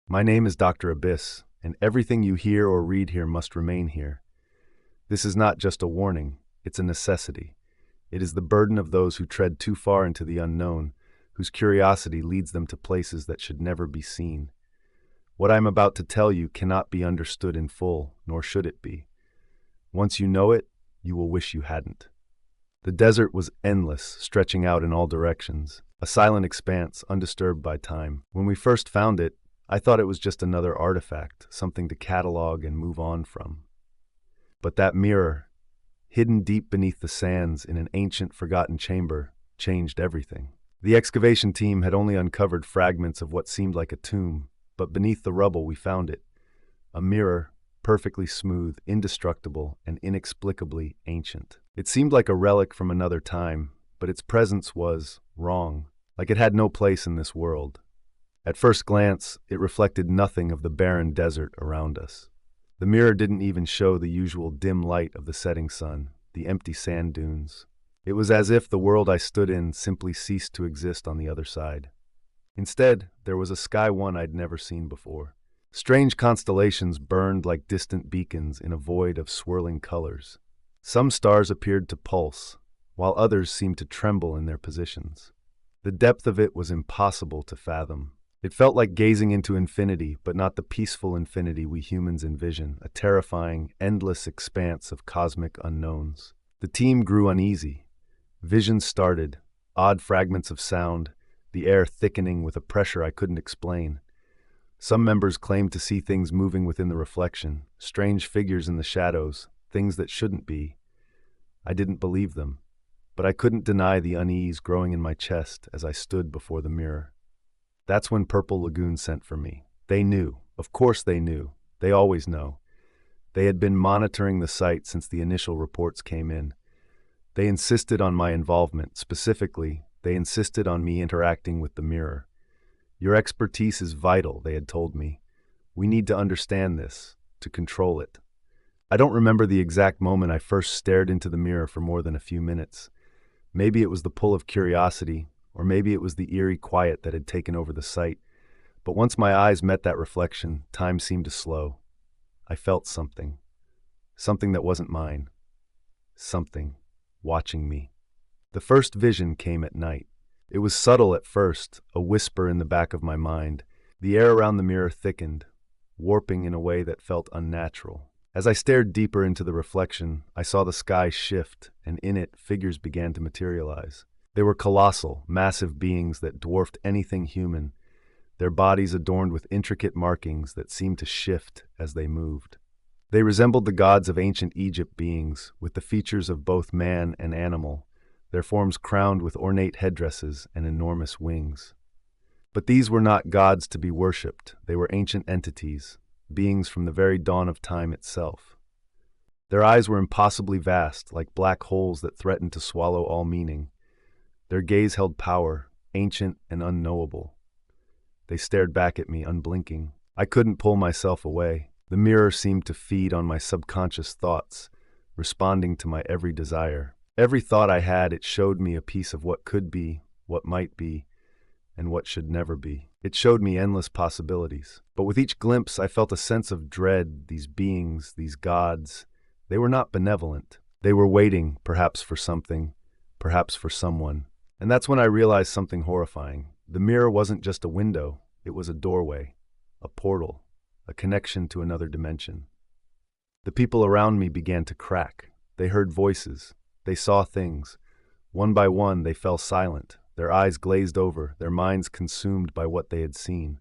My name is Dr. Abyss, and everything you hear or read here must remain here. This is not just a warning, it's a necessity. It is the burden of those who tread too far into the unknown, whose curiosity leads them to places that should never be seen. What I am about to tell you cannot be understood in full, nor should it be. Once you know it, you will wish you hadn't. The desert was endless, stretching out in all directions, a silent expanse undisturbed by time. When we first found it, I thought it was just another artifact, something to catalog and move on from. But that mirror, hidden deep beneath the sands in an ancient, forgotten chamber, changed everything. The excavation team had only uncovered fragments of what seemed like a tomb, but beneath the rubble we found it. A mirror, perfectly smooth, indestructible, and inexplicably ancient. It seemed like a relic from another time, but its presence was wrong, like it had no place in this world. At first glance, it reflected nothing of the barren desert around us. The mirror didn't even show the usual dim light of the setting sun, the empty sand dunes. It was as if the world I stood in simply ceased to exist on the other side. Instead, there was a sky one I'd never seen before. Strange constellations burned like distant beacons in a void of swirling colors. Some stars appeared to pulse, while others seemed to tremble in their positions. The depth of it was impossible to fathom. It felt like gazing into infinity, but not the peaceful infinity we humans envision, a terrifying, endless expanse of cosmic unknowns. The team grew uneasy. Visions started, odd fragments of sound, the air thickening with a pressure I couldn't explain. Some members claimed to see things moving within the reflection, strange figures in the shadows, things that shouldn't be. I didn't believe them, but I couldn't deny the unease growing in my chest as I stood before the mirror. That's when Purple Lagoon sent for me. They knew. Of course they knew. They always know. They had been monitoring the site since the initial reports came in. They insisted on my involvement. Specifically, they insisted on me interacting with the mirror. Your expertise is vital, they had told me. We need to understand this, to control it. I don't remember the exact moment I first stared into the mirror for more than a few minutes. Maybe it was the pull of curiosity, or maybe it was the eerie quiet that had taken over the site. But once my eyes met that reflection, time seemed to slow. I felt something. Something that wasn't mine. Something watching me. The first vision came at night. It was subtle at first, a whisper in the back of my mind. The air around the mirror thickened, warping in a way that felt unnatural. As I stared deeper into the reflection, I saw the sky shift, and in it, figures began to materialize. They were colossal, massive beings that dwarfed anything human, their bodies adorned with intricate markings that seemed to shift as they moved. They resembled the gods of ancient Egypt beings, with the features of both man and animal, their forms crowned with ornate headdresses and enormous wings. But these were not gods to be worshipped. They were ancient entities, beings from the very dawn of time itself. Their eyes were impossibly vast, like black holes that threatened to swallow all meaning. Their gaze held power, ancient and unknowable. They stared back at me, unblinking. I couldn't pull myself away. The mirror seemed to feed on my subconscious thoughts, responding to my every desire. Every thought I had, it showed me a piece of what could be, what might be, and what should never be. It showed me endless possibilities. But with each glimpse, I felt a sense of dread. These beings, these gods, they were not benevolent. They were waiting, perhaps for something, perhaps for someone. And that's when I realized something horrifying. The mirror wasn't just a window, it was a doorway, a portal, a connection to another dimension. The people around me began to crack. They heard voices. They saw things. One by one, they fell silent, their eyes glazed over, their minds consumed by what they had seen.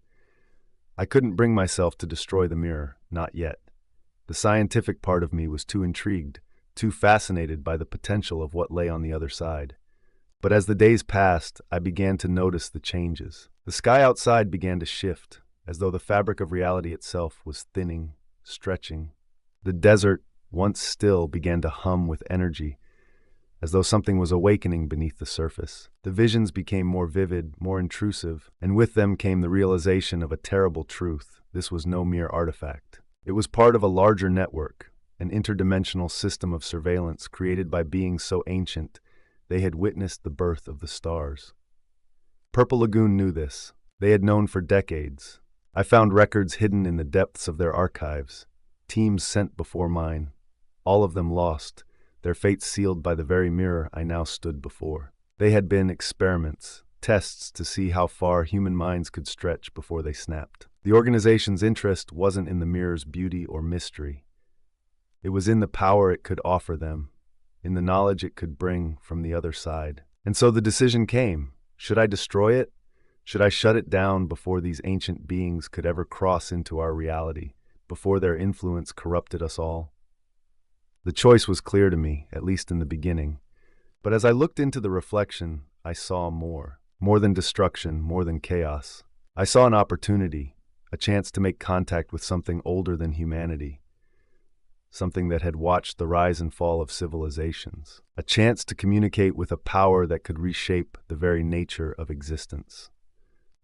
I couldn't bring myself to destroy the mirror, not yet. The scientific part of me was too intrigued, too fascinated by the potential of what lay on the other side. But as the days passed, I began to notice the changes. The sky outside began to shift, as though the fabric of reality itself was thinning, stretching. The desert, once still, began to hum with energy, as though something was awakening beneath the surface. The visions became more vivid, more intrusive, and with them came the realization of a terrible truth. This was no mere artifact. It was part of a larger network, an interdimensional system of surveillance created by beings so ancient they had witnessed the birth of the stars. Purple Lagoon knew this. They had known for decades. I found records hidden in the depths of their archives, teams sent before mine, all of them lost, their fates sealed by the very mirror I now stood before. They had been experiments, tests to see how far human minds could stretch before they snapped. The organization's interest wasn't in the mirror's beauty or mystery. It was in the power it could offer them, in the knowledge it could bring from the other side. And so the decision came. Should I destroy it? Should I shut it down before these ancient beings could ever cross into our reality, before their influence corrupted us all? The choice was clear to me, at least in the beginning. But as I looked into the reflection, I saw more. More than destruction, more than chaos. I saw an opportunity, a chance to make contact with something older than humanity, something that had watched the rise and fall of civilizations, a chance to communicate with a power that could reshape the very nature of existence.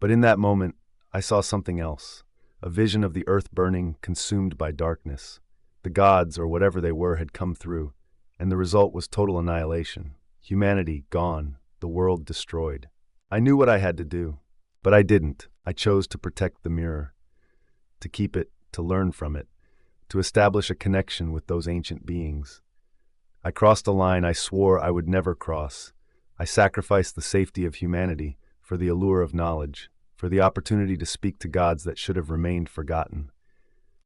But in that moment, I saw something else, a vision of the earth burning, consumed by darkness. The gods, or whatever they were, had come through, and the result was total annihilation. Humanity gone, the world destroyed. I knew what I had to do, but I didn't. I chose to protect the mirror, to keep it, to learn from it, to establish a connection with those ancient beings. I crossed a line I swore I would never cross. I sacrificed the safety of humanity for the allure of knowledge, for the opportunity to speak to gods that should have remained forgotten.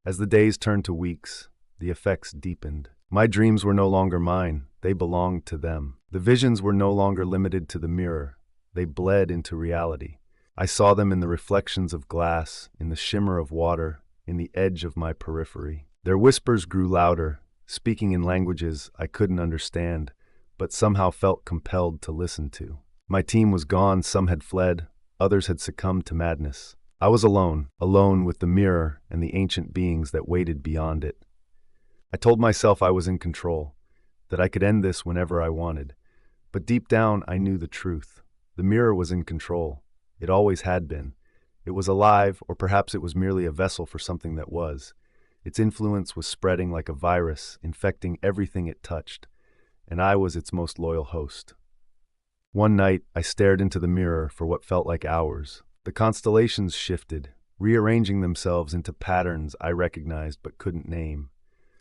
As the days turned to weeks, the effects deepened. My dreams were no longer mine, they belonged to them. The visions were no longer limited to the mirror, they bled into reality. I saw them in the reflections of glass, in the shimmer of water, in the edge of my periphery. Their whispers grew louder, speaking in languages I couldn't understand, but somehow felt compelled to listen to. My team was gone, some had fled, others had succumbed to madness. I was alone, alone with the mirror and the ancient beings that waited beyond it. I told myself I was in control, that I could end this whenever I wanted. But deep down, I knew the truth. The mirror was in control. It always had been. It was alive, or perhaps it was merely a vessel for something that was. Its influence was spreading like a virus, infecting everything it touched, and I was its most loyal host. One night, I stared into the mirror for what felt like hours. The constellations shifted, rearranging themselves into patterns I recognized but couldn't name.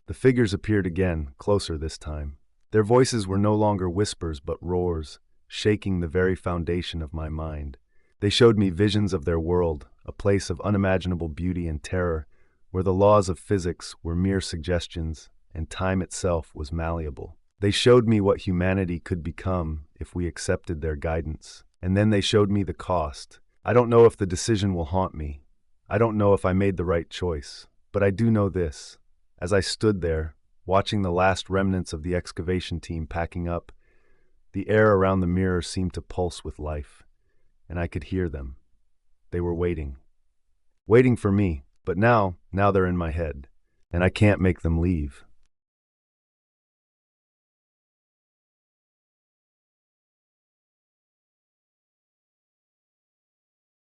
The figures appeared again, closer this time. Their voices were no longer whispers but roars, shaking the very foundation of my mind. They showed me visions of their world, a place of unimaginable beauty and terror, where the laws of physics were mere suggestions and time itself was malleable. They showed me what humanity could become if we accepted their guidance. And then they showed me the cost. I don't know if the decision will haunt me. I don't know if I made the right choice. But I do know this. As I stood there, watching the last remnants of the excavation team packing up, the air around the mirror seemed to pulse with life, and I could hear them. They were waiting. Waiting for me, but now they're in my head, and I can't make them leave.